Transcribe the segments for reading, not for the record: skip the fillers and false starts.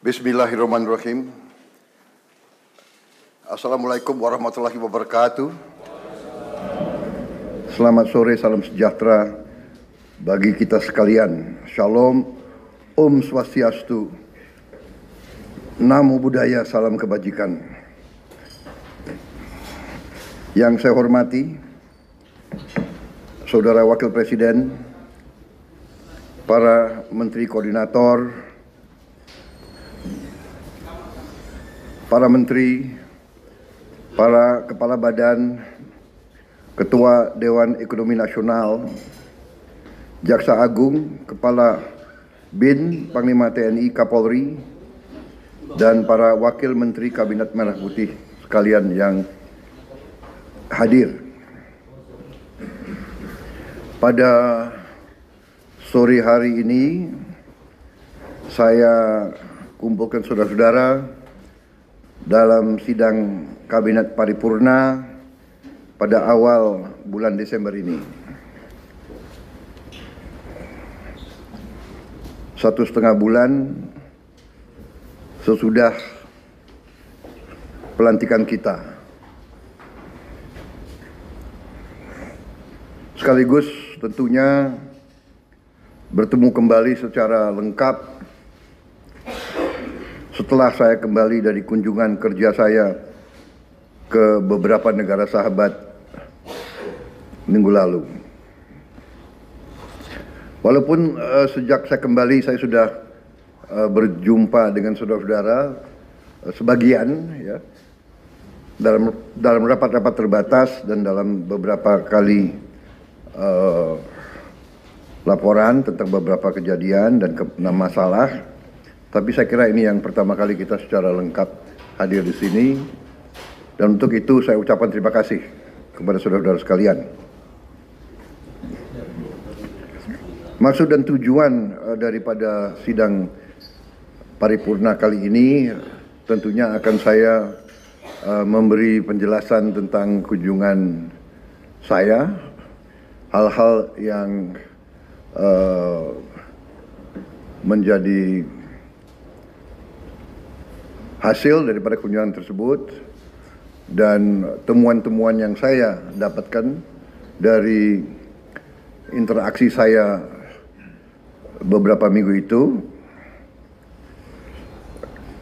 Bismillahirrahmanirrahim. Assalamualaikum warahmatullahi wabarakatuh. Selamat sore, salam sejahtera bagi kita sekalian. Shalom, Om Swastiastu, Namo Buddhaya, salam kebajikan. Yang saya hormati, Saudara Wakil Presiden, para Menteri Koordinator, para menteri, para kepala badan, ketua Dewan Ekonomi Nasional, Jaksa Agung, Kepala BIN, Panglima TNI, Kapolri, dan para wakil menteri Kabinet Merah Putih sekalian yang hadir. Pada sore hari ini, saya kumpulkan saudara-saudara dalam sidang Kabinet Paripurna pada awal bulan Desember ini. 1,5 bulan sesudah pelantikan kita. Sekaligus tentunya bertemu kembali secara lengkap setelah saya kembali dari kunjungan kerja saya ke beberapa negara sahabat minggu lalu. Walaupun sejak saya kembali saya sudah berjumpa dengan saudara-saudara sebagian ya dalam rapat-rapat terbatas dan dalam beberapa kali laporan tentang beberapa kejadian dan masalah. Tapi saya kira ini yang pertama kali kita secara lengkap hadir di sini. Dan untuk itu saya ucapkan terima kasih kepada saudara-saudara sekalian. Maksud dan tujuan daripada sidang paripurna kali ini tentunya akan saya memberi penjelasan tentang kunjungan saya, hal-hal yang menjadi hasil daripada kunjungan tersebut dan temuan-temuan yang saya dapatkan dari interaksi saya beberapa minggu itu.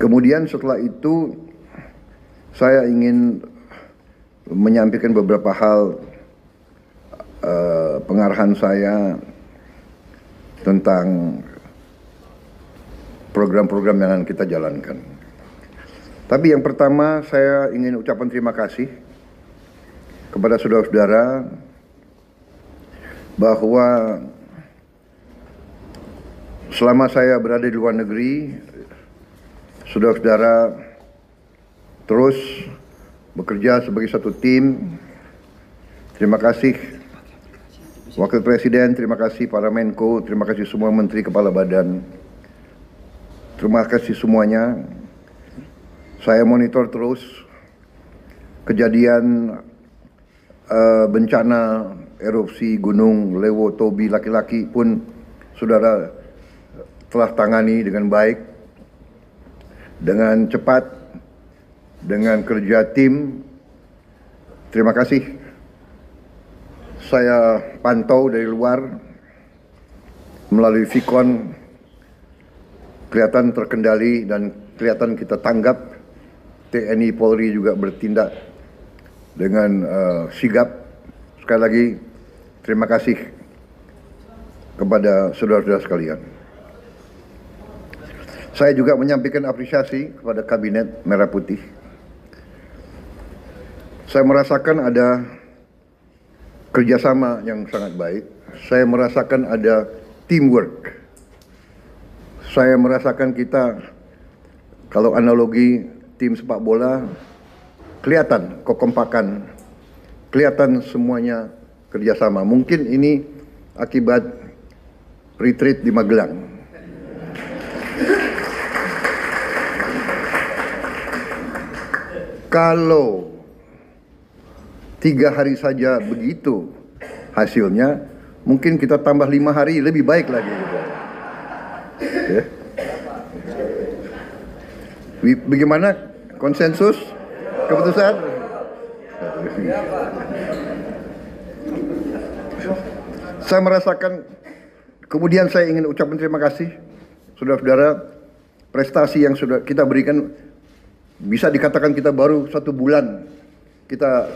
Kemudian setelah itu saya ingin menyampaikan beberapa hal pengarahan saya tentang program-program yang akan kita jalankan. Tapi yang pertama saya ingin ucapkan terima kasih kepada saudara-saudara bahwa selama saya berada di luar negeri, saudara-saudara terus bekerja sebagai satu tim. Terima kasih Wakil Presiden, terima kasih para Menko, terima kasih semua Menteri Kepala Badan. Terima kasih semuanya. Saya monitor terus kejadian bencana erupsi Gunung Lewo Tobi Laki-Laki pun saudara telah tangani dengan baik, dengan cepat, dengan kerja tim. Terima kasih. Saya pantau dari luar melalui Vicon, kelihatan terkendali dan kelihatan kita tanggap TNI Polri juga bertindak dengan sigap. Sekali lagi terima kasih kepada saudara-saudara sekalian. Saya juga menyampaikan apresiasi kepada Kabinet Merah Putih. Saya merasakan ada kerjasama yang sangat baik. Saya merasakan ada teamwork. Saya merasakan kita, kalau analogi tim sepak bola, kelihatan kekompakan, kelihatan semuanya kerjasama. Mungkin ini akibat retreat di Magelang. Kalau 3 hari saja begitu hasilnya, mungkin kita tambah 5 hari lebih baik lagi. Ya. Bagaimana konsensus keputusan? Saya merasakan, kemudian saya ingin ucapkan terima kasih saudara-saudara, prestasi yang sudah kita berikan. Bisa dikatakan kita baru 1 bulan kita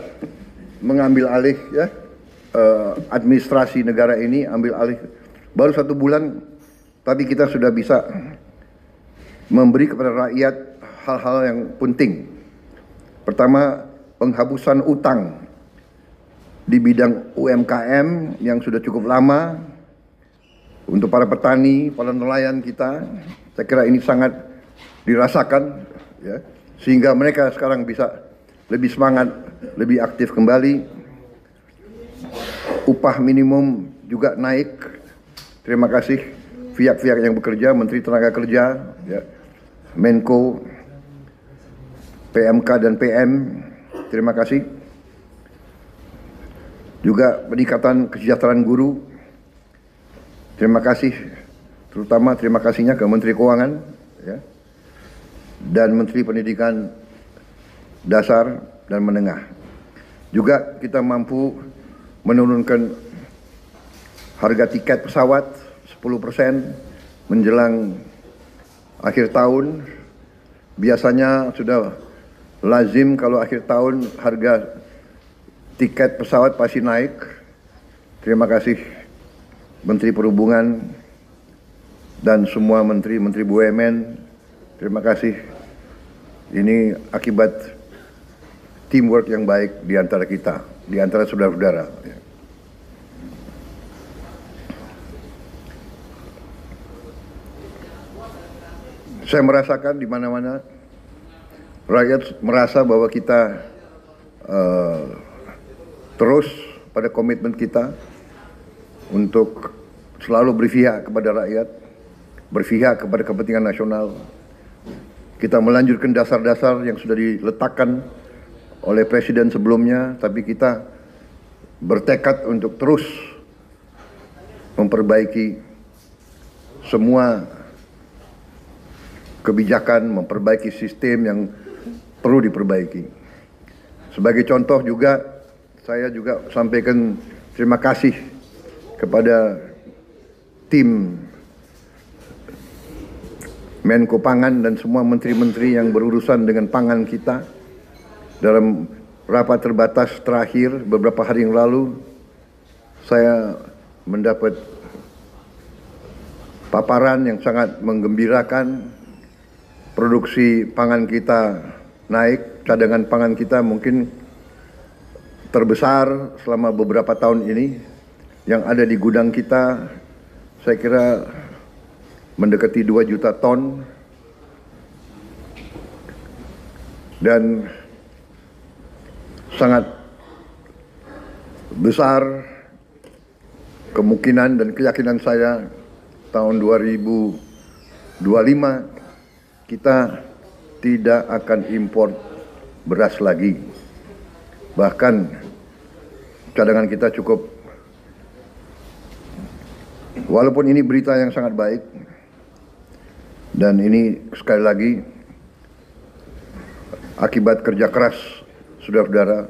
mengambil alih ya, administrasi negara ini, ambil alih baru 1 bulan, tapi kita sudah bisa memberi kepada rakyat hal-hal yang penting. Pertama, penghapusan utang di bidang UMKM yang sudah cukup lama untuk para petani, para nelayan kita. Saya kira ini sangat dirasakan ya, sehingga mereka sekarang bisa lebih semangat, lebih aktif kembali. Upah minimum juga naik. Terima kasih pihak-pihak yang bekerja, Menteri Tenaga Kerja, ya, Menko, PMK dan PM. Terima kasih. Juga peningkatan kesejahteraan guru. Terima kasih, terutama terima kasihnya ke Menteri Keuangan, ya, dan Menteri Pendidikan Dasar dan Menengah. Juga kita mampu menurunkan harga tiket pesawat 10% menjelang akhir tahun. Biasanya sudah lazim kalau akhir tahun harga tiket pesawat pasti naik. Terima kasih Menteri Perhubungan dan semua menteri-menteri BUMN. Terima kasih. Ini akibat teamwork yang baik di antara kita, di antara saudara-saudara. Saya merasakan di mana-mana rakyat merasa bahwa kita terus pada komitmen kita untuk selalu berpihak kepada rakyat, berpihak kepada kepentingan nasional. Kita melanjutkan dasar-dasar yang sudah diletakkan oleh Presiden sebelumnya, tapi kita bertekad untuk terus memperbaiki semua kebijakan, memperbaiki sistem yang perlu diperbaiki. Sebagai contoh juga, saya juga sampaikan terima kasih kepada tim Menko Pangan dan semua menteri-menteri yang berurusan dengan pangan kita. Dalam rapat terbatas terakhir beberapa hari yang lalu, saya mendapat paparan yang sangat menggembirakan. Produksi pangan kita naik, cadangan pangan kita mungkin terbesar selama beberapa tahun ini. Yang ada di gudang kita, saya kira mendekati 2 juta ton, dan sangat besar kemungkinan dan keyakinan saya tahun 2025 kita tidak akan impor beras lagi. Bahkan cadangan kita cukup. Walaupun ini berita yang sangat baik, dan ini sekali lagi akibat kerja keras saudara-saudara.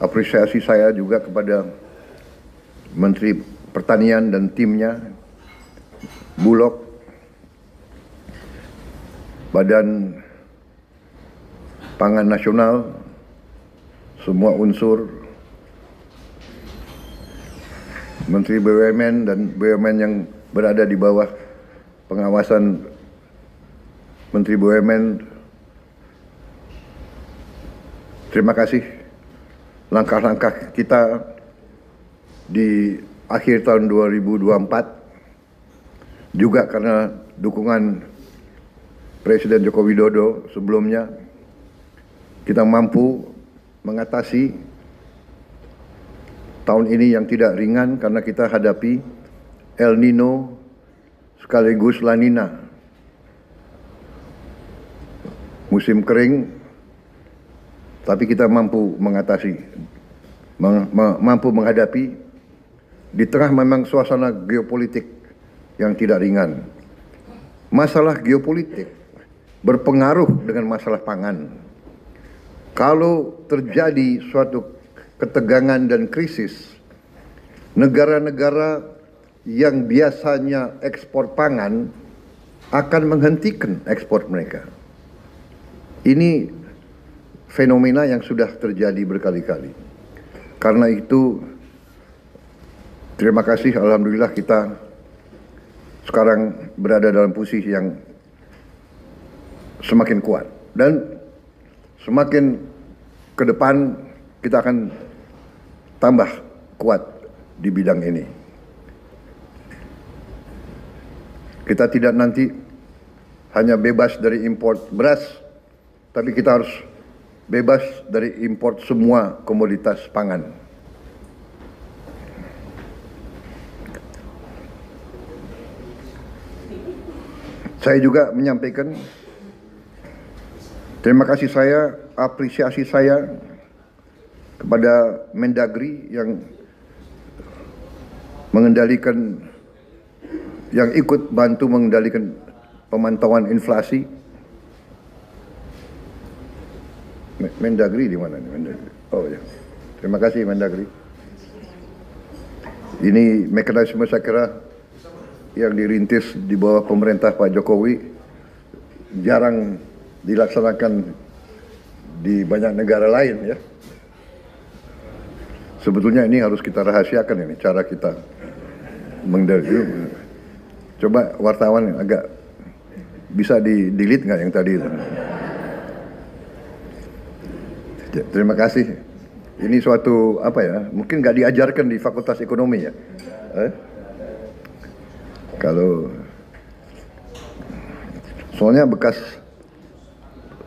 Apresiasi saya juga kepada Menteri Pertanian dan timnya, Bulog, Badan pangan nasional, semua unsur, Menteri BUMN dan BUMN yang berada di bawah pengawasan Menteri BUMN, terima kasih. Langkah-langkah kita di akhir tahun 2024 juga karena dukungan Presiden Joko Widodo sebelumnya, kita mampu mengatasi tahun ini yang tidak ringan karena kita hadapi El Nino sekaligus La Nina. Musim kering, tapi kita mampu mengatasi, mampu menghadapi di tengah memang suasana geopolitik yang tidak ringan. Masalah geopolitik berpengaruh dengan masalah pangan. Kalau terjadi suatu ketegangan dan krisis, negara-negara yang biasanya ekspor pangan akan menghentikan ekspor mereka. Ini fenomena yang sudah terjadi berkali-kali. Karena itu, terima kasih, alhamdulillah kita sekarang berada dalam posisi yang semakin kuat. Dan semakin ke depan kita akan tambah kuat di bidang ini. Kita tidak nanti hanya bebas dari import beras, tapi kita harus bebas dari import semua komoditas pangan. Saya juga menyampaikan terima kasih saya, apresiasi saya kepada Mendagri yang mengendalikan, yang ikut bantu mengendalikan pemantauan inflasi. Mendagri di mana nih? Mendagri. Oh ya, terima kasih Mendagri. Ini mekanisme saya kira yang dirintis di bawah pemerintah Pak Jokowi jarang dilaksanakan di banyak negara lain ya. Sebetulnya ini harus kita rahasiakan ini cara kita mengendalikan. Coba wartawan agak bisa di delete nggak yang tadi itu? Terima kasih. Ini suatu apa ya? Mungkin nggak diajarkan di Fakultas Ekonomi ya. Kalau soalnya bekas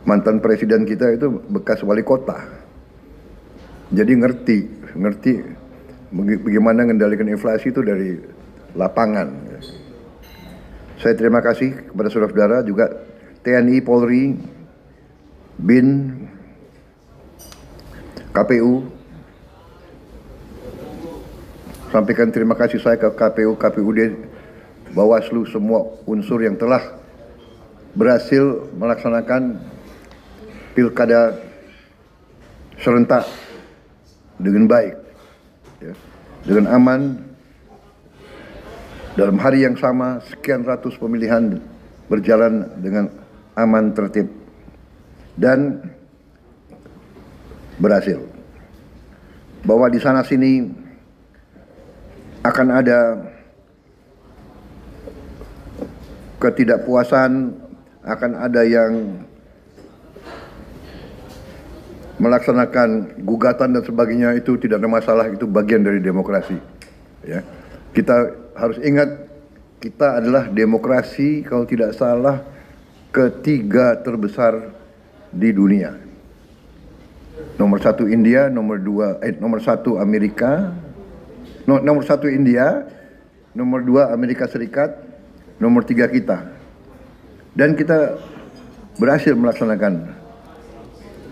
mantan presiden kita itu bekas wali kota, jadi ngerti bagaimana mengendalikan inflasi itu dari lapangan. Saya terima kasih kepada saudara-saudara juga TNI, Polri, BIN, KPU. Sampaikan terima kasih saya ke KPU, KPUD, Bawaslu, semua unsur yang telah berhasil melaksanakan pilkada serentak dengan baik, ya, dengan aman. Dalam hari yang sama, sekian ratus pemilihan berjalan dengan aman, tertib, dan berhasil. Bahwa di sana sini akan ada ketidakpuasan, akan ada yang melaksanakan gugatan dan sebagainya, itu tidak ada masalah, itu bagian dari demokrasi. Ya, kita harus ingat kita adalah demokrasi kalau tidak salah ketiga terbesar di dunia. Nomor satu India, nomor satu Amerika, nomor satu India, nomor dua Amerika Serikat, nomor tiga kita. Dan kita berhasil melaksanakan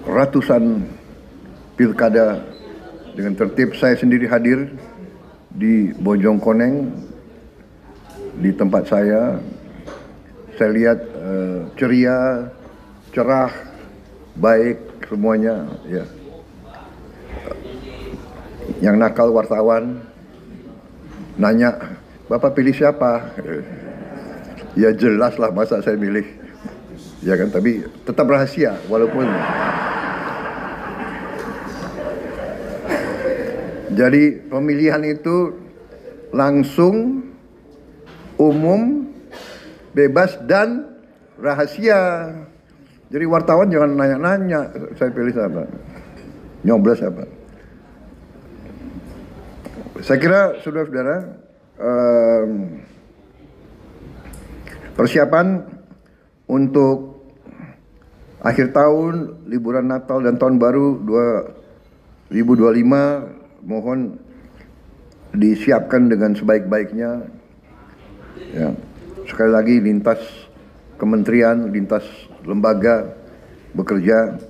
ratusan pilkada dengan tertib. Saya sendiri hadir di Bojongkoneng, di tempat saya lihat ceria, cerah, baik semuanya ya. Yang nakal wartawan nanya, "Bapak pilih siapa?" Ya jelas lah, masa saya milih, ya kan, tapi tetap rahasia walaupun Jadi pemilihan itu langsung, umum, bebas dan rahasia. Jadi wartawan jangan nanya-nanya saya pilih siapa, nyoblos apa. Saya kira saudara-saudara, persiapan untuk akhir tahun, liburan Natal dan Tahun Baru 2025 mohon disiapkan dengan sebaik-baiknya. Ya. Sekali lagi lintas kementerian, lintas lembaga bekerja.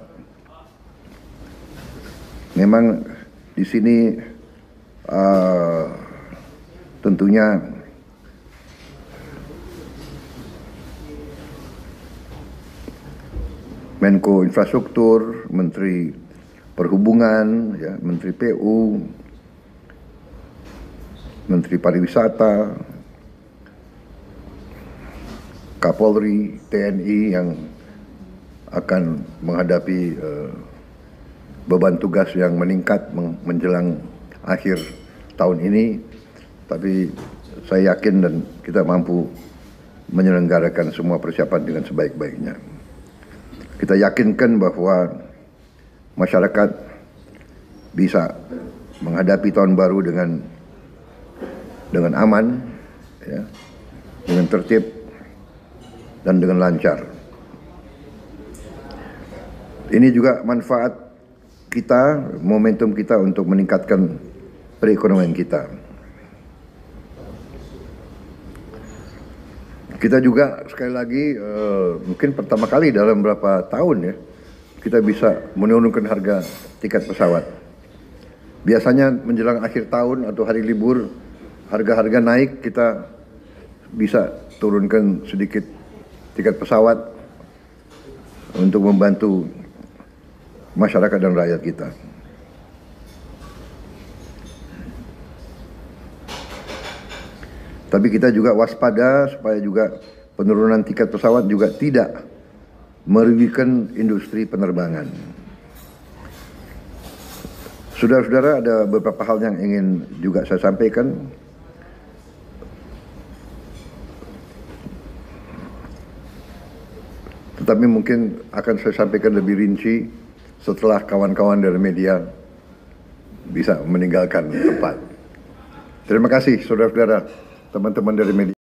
Memang di sini tentunya Menko Infrastruktur, Menteri Perhubungan, ya, Menteri PU, Menteri Pariwisata, Kapolri, TNI yang akan menghadapi beban tugas yang meningkat menjelang akhir tahun ini. Tapi saya yakin dan kita mampu menyelenggarakan semua persiapan dengan sebaik-baiknya. Kita yakinkan bahwa masyarakat bisa menghadapi tahun baru dengan aman, ya, dengan tertib dan dengan lancar. Ini juga manfaat kita, momentum kita untuk meningkatkan perekonomian kita. Kita juga sekali lagi mungkin pertama kali dalam beberapa tahun ya kita bisa menurunkan harga tiket pesawat. Biasanya menjelang akhir tahun atau hari libur harga-harga naik, kita bisa turunkan sedikit tiket pesawat untuk membantu masyarakat dan rakyat kita. Tapi kita juga waspada supaya juga penurunan tiket pesawat juga tidak merugikan industri penerbangan. Saudara-saudara, ada beberapa hal yang ingin juga saya sampaikan. Tetapi mungkin akan saya sampaikan lebih rinci setelah kawan-kawan dari media bisa meninggalkan tempat. Terima kasih saudara-saudara, teman-teman dari media.